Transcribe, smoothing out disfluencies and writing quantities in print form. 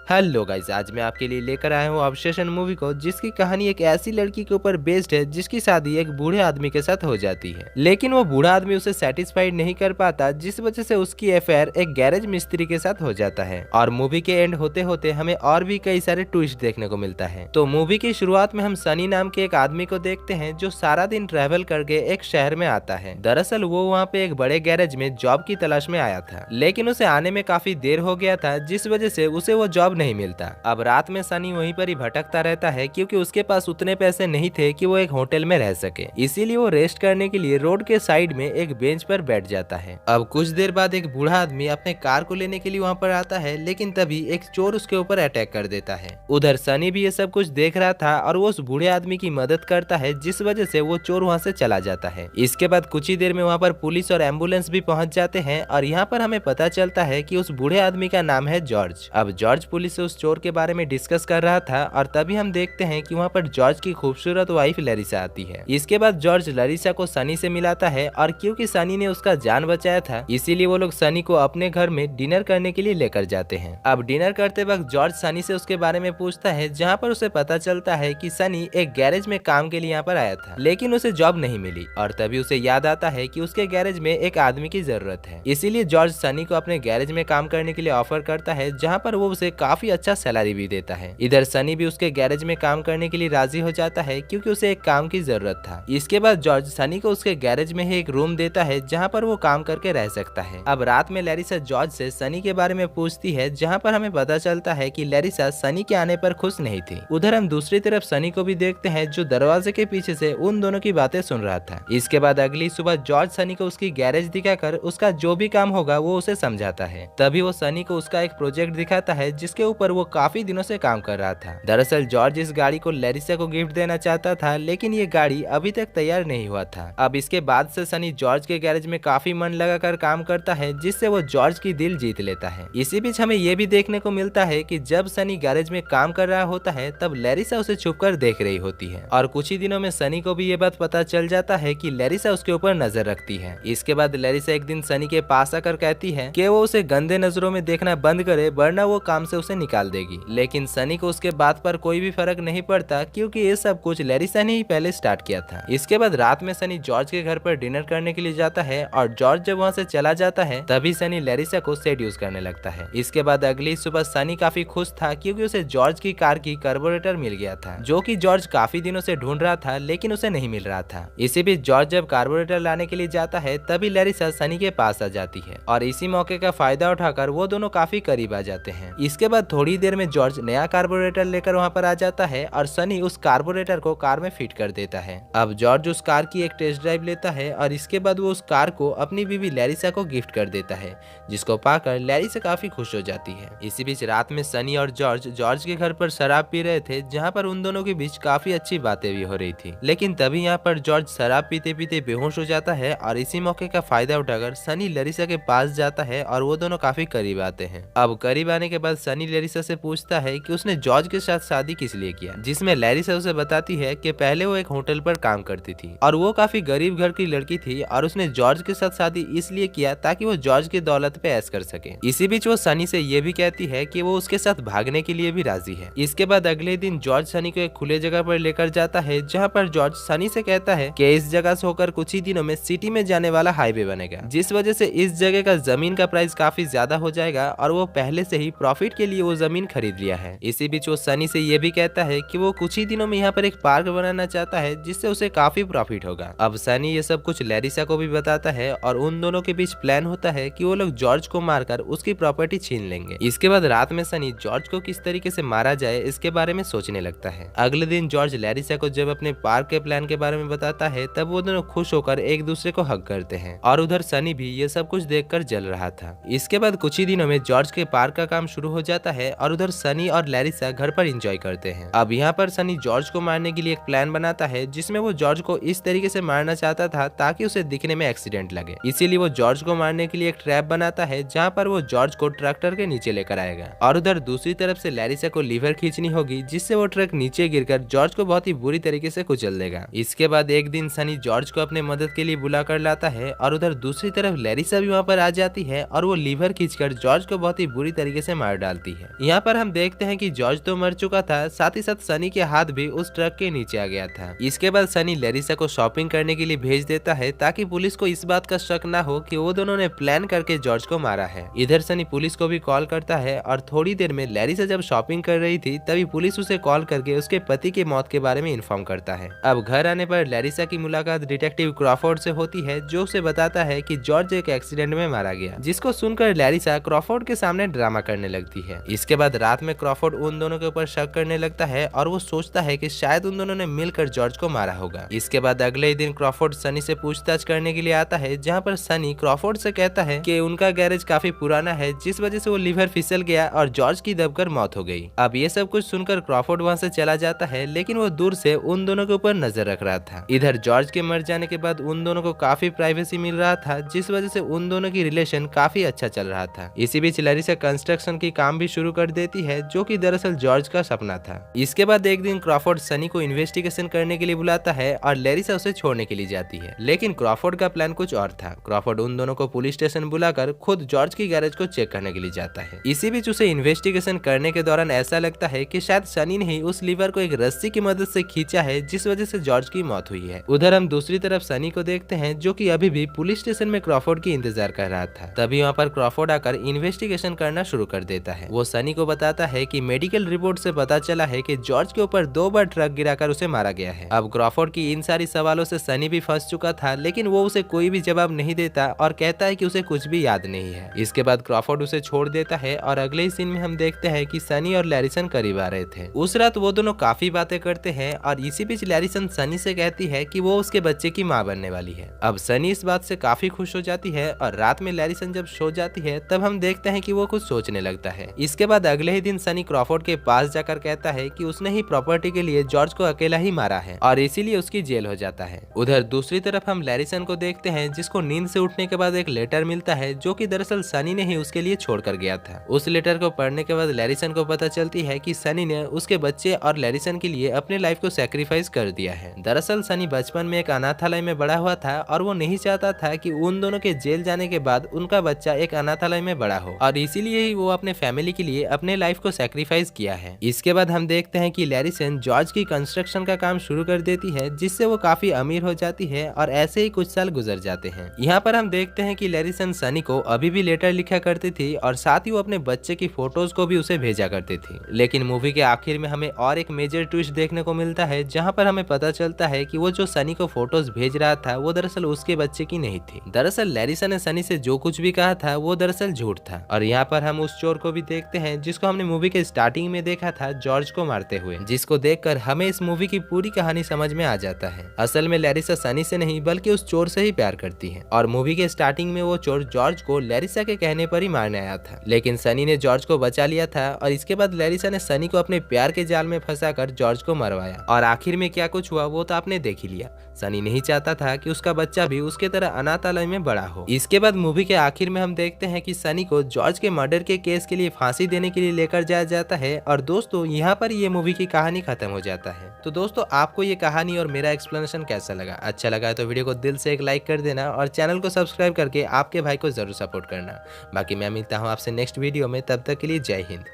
Hello guys, आज मैं आपके लिए लेकर आया हूँ ऑब्सेशन मूवी को, जिसकी कहानी एक ऐसी लड़की के ऊपर बेस्ड है जिसकी शादी एक बूढ़े आदमी के साथ हो जाती है। लेकिन वो बूढ़ा आदमी उसे सेटिस्फाइड नहीं कर पाता, जिस वजह से उसकी अफेयर एक गैरेज मिस्त्री के साथ हो जाता है। और मूवी के एंड होते होते हमें और भी कई सारे ट्विस्ट देखने को मिलता है। तो मूवी की शुरुआत में हम सनी नाम के एक आदमी को देखते हैं जो सारा दिन ट्रेवल करके एक शहर में आता है। दरअसल वो वहाँ पे एक बड़े गैरेज में जॉब की तलाश में आया था, लेकिन उसे आने में काफी देर हो गया था, जिस वजह से उसे वो जॉब नहीं मिलता। अब रात में सनी वहीं पर ही भटकता रहता है, क्योंकि उसके पास उतने पैसे नहीं थे कि वो एक होटल में रह सके। इसीलिए वो रेस्ट करने के लिए रोड के साइड में एक बेंच पर बैठ जाता है। अब कुछ देर बाद एक बूढ़ा आदमी अपने कार को लेने के लिए वहाँ पर आता है, लेकिन तभी एक चोर उसके ऊपर अटैक कर देता है। उधर सनी भी ये सब कुछ देख रहा था और वो उस बूढ़े आदमी की मदद करता है, जिस वजह से वो चोर वहाँ से चला जाता है। इसके बाद कुछ ही देर में वहाँ पर पुलिस और एम्बुलेंस भी पहुंच जाते हैं और यहाँ पर हमें पता चलता है कि उस बूढ़े आदमी का नाम है जॉर्ज। अब जॉर्ज पुलिस से उस चोर के बारे में डिस्कस कर रहा था और तभी हम देखते हैं कि वहाँ पर जॉर्ज की खूबसूरत वाइफ लरिसा आती है। इसके बाद जॉर्ज लरिसा को सनी से मिलाता है और क्योंकि सनी ने उसका जान बचाया था, इसीलिए वो लोग सनी को अपने घर में डिनर करने के लिए लेकर जाते हैं। अब डिनर करते वक्त जॉर्ज सनी से उसके बारे में पूछता है, जहाँ पर उसे पता चलता है कि सनी एक गैरेज में काम के लिए यहाँ पर आया था, लेकिन उसे जॉब नहीं मिली। और तभी उसे याद आता है कि उसके गैरेज में एक आदमी की जरूरत है। इसीलिए जॉर्ज सनी को अपने गैरेज में काम करने के लिए ऑफर करता है, जहाँ पर वो उसे काफी अच्छा सैलरी भी देता है। इधर सनी भी उसके गैरेज में काम करने के लिए राजी हो जाता है, क्योंकि उसे एक काम की जरूरत था। इसके बाद जॉर्ज सनी को उसके गैरेज में ही एक रूम देता है, जहाँ पर वो काम करके रह सकता है। अब रात में लैरिसा जॉर्ज से सनी के बारे में पूछती है, जहाँ पर हमें पता चलता है कि लैरिसा सनी के आने पर खुश नहीं थी। उधर हम दूसरी तरफ सनी को भी देखते हैं, जो दरवाजे के पीछे से उन दोनों की बातें सुन रहा था। इसके बाद अगली सुबह जॉर्ज सनी को उसकी गैरेज दिखाकर उसका जो भी काम होगा वो उसे समझाता है। तभी वो सनी को उसका एक प्रोजेक्ट दिखाता है, जिसके ऊपर वो काफी दिनों से काम कर रहा था। दरअसल जॉर्ज इस गाड़ी को लैरिसा को गिफ्ट देना चाहता था, लेकिन ये गाड़ी अभी तक तैयार नहीं हुआ था। अब इसके बाद से सनी जॉर्ज के गैरेज में काफी मन लगाकर काम करता है, जिससे वो जॉर्ज की दिल जीत लेता है। इसी बीच हमें ये भी देखने को मिलता है कि जब सनी गैरेज में काम कर रहा होता है, तब लैरिसा उसे छुपकर देख रही होती है। और कुछ ही दिनों में सनी को भी ये बात पता चल जाता है कि लैरिसा उसके ऊपर नजर रखती है। इसके बाद लैरिसा एक दिन सनी के पास आकर कहती है कि वो उसे गंदे नजरों में देखना बंद करे, वरना वो काम से उसे निकाल देगी। लेकिन सनी को उसके बात पर कोई भी फर्क नहीं पड़ता, क्योंकि ये सब कुछ लैरिसा ने ही पहले स्टार्ट किया था। इसके बाद रात में सनी जॉर्ज के घर पर डिनर करने के लिए जाता है और जॉर्ज जब वहाँ से चला जाता है, तभी सनी लैरिसा को सेड्यूस करने लगता है। इसके बाद अगली सुबह सनी काफी खुश था, क्योंकि उसे जॉर्ज की कार की कार्बोरेटर मिल गया था, जो कि जॉर्ज काफी दिनों से ढूंढ रहा था, लेकिन उसे नहीं मिल रहा था। इसी बीच जॉर्ज जब कार्बोरेटर लाने के लिए जाता है, तभी लैरिसा सनी के पास आ जाती है और इसी मौके का फायदा उठाकर वो दोनों काफी करीब आ जाते हैं। इसके बाद थोड़ी देर में जॉर्ज नया कार्बोरेटर लेकर वहाँ पर आ जाता है और सनी उस कार्बोरेटर को कार में फिट कर देता है। अब जॉर्ज उस कार की एक टेस्ट ड्राइव लेता है और इसके बाद वो उस कार को अपनी बीवी लैरिसा को गिफ्ट कर देता है, जिसको पाकर लैरिसा काफी खुश हो जाती है। इसी बीच रात में सनी और जॉर्ज के घर पर शराब पी रहे थे, जहाँ पर उन दोनों के बीच काफी अच्छी बातें भी हो रही थी। लेकिन तभी यहाँ पर जॉर्ज शराब पीते पीते बेहोश हो जाता है और इसी मौके का फायदा उठाकर सनी लैरिसा के पास जाता है और वो दोनों काफी करीब आते हैं। अब करीब आने के बाद सनी लैरिसा से पूछता है कि उसने जॉर्ज के साथ शादी किस लिए किया, जिसमें लैरिसा उसे बताती है कि पहले वो एक होटल पर काम करती थी और वो काफी गरीब घर की लड़की थी और उसने जॉर्ज के साथ शादी इसलिए किया ताकि वो जॉर्ज की दौलत पे ऐश कर सके। इसी बीच वो सनी से ये भी कहती है कि वो उसके साथ भागने के लिए भी राजी है। इसके बाद अगले दिन जॉर्ज सनी को एक खुले जगह पर लेकर जाता है, जहाँ पर जॉर्ज सनी से कहता है कि इस जगह से होकर कुछ ही दिनों में सिटी में जाने वाला हाईवे बनेगा, जिस वजह से इस जगह का जमीन का प्राइस काफी ज्यादा हो जाएगा और वो पहले से ही प्रॉफिट के लिए वो जमीन खरीद लिया है। इसी बीच वो सनी से ये भी कहता है कि वो कुछ ही दिनों में यहाँ पर एक पार्क बनाना चाहता है, जिससे उसे काफी प्रॉफिट होगा। अब सनी ये सब कुछ लैरिसा को भी बताता है और उन दोनों के बीच प्लान होता है कि वो लोग जॉर्ज को मारकर उसकी प्रॉपर्टी छीन लेंगे। इसके बाद रात में सनी जॉर्ज को किस तरीके से मारा जाए इसके बारे में सोचने लगता है। अगले दिन जॉर्ज लैरिसा को जब अपने पार्क के प्लान के बारे में बताता है, तब वो दोनों खुश होकर एक दूसरे को हग करते हैं और उधर सनी भी ये सब कुछ देखकर जल रहा था। इसके बाद कुछ ही दिनों में जॉर्ज के पार्क का काम शुरू हो जाता है और उधर सनी और लैरिसा घर पर एंजॉय करते हैं। अब यहाँ पर सनी जॉर्ज को मारने के लिए एक प्लान बनाता है, जिसमें वो जॉर्ज को इस तरीके से मारना चाहता था ताकि उसे दिखने में एक्सीडेंट लगे। इसीलिए वो जॉर्ज को मारने के लिए एक ट्रैप बनाता है, जहाँ पर वो जॉर्ज को ट्रैक्टर के नीचे लेकर आएगा और उधर दूसरी तरफ से लैरिसा को लीवर खींचनी होगी, जिससे वो ट्रक नीचे गिरकर जॉर्ज को बहुत ही बुरी तरीके से कुचल देगा। इसके बाद एक दिन सनी जॉर्ज को अपने मदद के लिए बुला कर लाता है और उधर दूसरी तरफ लैरिसा भी वहाँ पर आ जाती है और वो लीवर खींचकर जॉर्ज को बहुत ही बुरी तरीके से मार डालती है। यहाँ पर हम देखते हैं कि जॉर्ज तो मर चुका था, साथ ही साथ सनी के हाथ भी उस ट्रक के नीचे आ गया था। इसके बाद सनी लैरिसा को शॉपिंग करने के लिए भेज देता है ताकि पुलिस को इस बात का शक ना हो कि वो दोनों ने प्लान करके जॉर्ज को मारा है। इधर सनी पुलिस को भी कॉल करता है और थोड़ी देर में लैरिसा जब शॉपिंग कर रही थी तभी पुलिस उसे कॉल करके उसके पति के मौत के बारे में इन्फॉर्म करता है। अब घर आने पर लैरिसा की मुलाकात डिटेक्टिव क्रॉफोर्ड से होती है जो उसे बताता है कि जॉर्ज एक एक्सीडेंट में मारा गया, जिसको सुनकर लैरिसा क्रॉफोर्ड के सामने ड्रामा करने लगती है। इसके बाद रात में क्रॉफोर्ड उन दोनों के ऊपर शक करने लगता है और वो सोचता है कि शायद उन दोनों ने मिलकर जॉर्ज को मारा होगा। इसके बाद अगले ही दिन क्रॉफोर्ड सनी से पूछताछ करने के लिए आता है, जहाँ पर सनी क्रॉफोर्ड से कहता है कि उनका गैरेज काफी पुराना है, जिस वजह से वो लीवर फिसल गया और जॉर्ज की दबकर मौत हो गई। अब ये सब कुछ सुनकर क्रॉफोर्ड वहाँ से चला जाता है, लेकिन वो दूर से उन दोनों के ऊपर नजर रख रहा था। इधर जॉर्ज के मर जाने के बाद उन दोनों को काफी प्राइवेसी मिल रहा था, जिस वजह से उन दोनों की रिलेशन काफी अच्छा चल रहा था। इसी बीच लैरिसा कंस्ट्रक्शन की काम भी शुरू कर देती है, जो कि दरअसल जॉर्ज का सपना था। इसके बाद एक दिन क्रॉफोर्ड सनी को इन्वेस्टिगेशन करने के लिए बुलाता है और लैरिसा उसे छोड़ने के लिए जाती है, लेकिन क्रॉफोर्ड का प्लान कुछ और था। क्रॉफोर्ड उन दोनों को पुलिस स्टेशन बुलाकर खुद जॉर्ज की गैरेज को चेक करने के लिए जाता है। इसी बीच उसे इन्वेस्टिगेशन करने के दौरान ऐसा लगता है कि शायद सनी ने ही उस लीवर को एक रस्सी की मदद से खींचा है, जिस वजह से जॉर्ज की मौत हुई है। उधर हम दूसरी तरफ सनी को देखते हैं, जो कि अभी भी पुलिस स्टेशन में क्रॉफोर्ड की इंतजार कर रहा था। तभी वहाँ पर क्रॉफोर्ड आकर इन्वेस्टिगेशन करना शुरू कर देता है। वो सनी को बताता है कि मेडिकल रिपोर्ट से पता चला है कि जॉर्ज के ऊपर 2 बार ट्रक गिराकर उसे मारा गया है। अब क्रॉफोर्ड की इन सारी सवालों से सनी भी फंस चुका था, लेकिन वो उसे कोई भी जवाब नहीं देता और कहता है कि उसे कुछ भी याद नहीं है। इसके बाद क्रॉफोर्ड उसे छोड़ देता है और अगले ही सीन में हम देखते हैं कि सनी और लैरिसन करीब आ रहे थे। उस रात वो दोनों काफी बातें करते हैं और इसी बीच लैरिसन सनी से कहती है कि वो उसके बच्चे की माँ बनने वाली है। अब सनी इस बात से काफी खुश हो जाती है और रात में लैरिसन जब सो जाती है तब हम देखते हैं कि वो कुछ सोचने लगता है। इसके बाद अगले ही दिन सनी क्रॉफोर्ड के पास जाकर कहता है कि उसने ही प्रॉपर्टी के लिए जॉर्ज को अकेला ही मारा है और इसीलिए उसकी जेल हो जाता है। उधर दूसरी तरफ हम लैरिसन को देखते हैं, जिसको नींद से उठने के बाद एक लेटर मिलता है, जो कि दरअसल सनी ने ही उसके लिए छोड़ कर गया था। उस लेटर को पढ़ने के बाद लैरिसन को पता चलती है कि सनी ने उसके बच्चे और लैरिसन के लिए अपने लाइफ को सैक्रिफाइस कर दिया है। दरअसल सनी बचपन में एक अनाथालय में बड़ा हुआ था और वो नहीं चाहता था कि उन दोनों के जेल जाने के बाद उनका बच्चा एक अनाथालय में बड़ा हो, और इसीलिए ही वो अपने फैमिली के लिए अपने लाइफ को सैक्रिफाइस किया है। इसके बाद हम देखते हैं कि लैरिसन जॉर्ज की कंस्ट्रक्शन का काम शुरू कर देती है, जिससे वो काफी अमीर हो जाती है और ऐसे ही कुछ साल गुजर जाते हैं। यहाँ पर हम देखते हैं कि लैरिसन सनी को अभी भी लेटर लिखा करती थी और साथ ही वो अपने बच्चे की फोटोज को भी उसे भेजा करती थी। लेकिन मूवी के आखिर में हमें और एक मेजर ट्विस्ट देखने को मिलता है, जहाँ पर हमें पता चलता है कि वो जो सनी को फोटोज भेज रहा था वो दरअसल उसके बच्चे की नहीं थी। दरअसल लैरिसा ने सनी से जो कुछ भी कहा था वो दरअसल झूठ था। और यहाँ पर हम उस चोर को भी देखते हैं जिसको हमने मूवी के स्टार्टिंग में देखा था जॉर्ज को मारते हुए, जिसको देखकर हमें इस मूवी की पूरी कहानी समझ में आ जाता है। असल में लैरिसा सनी से नहीं बल्कि उस चोर से ही प्यार करती है और मूवी के स्टार्टिंग में वो चोर जॉर्ज को लैरिसा के कहने पर ही मारने आया था, लेकिन सनी ने जॉर्ज को बचा लिया था और इसके बाद लैरिसा ने सनी को अपने प्यार के जाल में फंसाकर जॉर्ज को मरवाया। और आखिर में क्या कुछ हुआ वो तो आपने देख ही लिया। सनी नहीं चाहता था कि उसका बच्चा भी उसके तरह अनाथालय में बड़ा हो। इसके बाद मूवी के आखिर में हम देखते हैं कि सनी को जॉर्ज के मर्डर के केस के लिए फांसी देने के लिए लेकर जाया जाता है और दोस्तों यहाँ पर ये मूवी की कहानी खत्म हो जाता है। तो दोस्तों आपको ये कहानी और मेरा एक्सप्लेनेशन कैसा लगा? अच्छा लगा तो वीडियो को दिल से एक लाइक कर देना और चैनल को सब्सक्राइब करके आपके भाई को जरूर सपोर्ट करना। बाकी मैं मिलता हूँ आपसे नेक्स्ट वीडियो में, तब तक के लिए जय हिंद।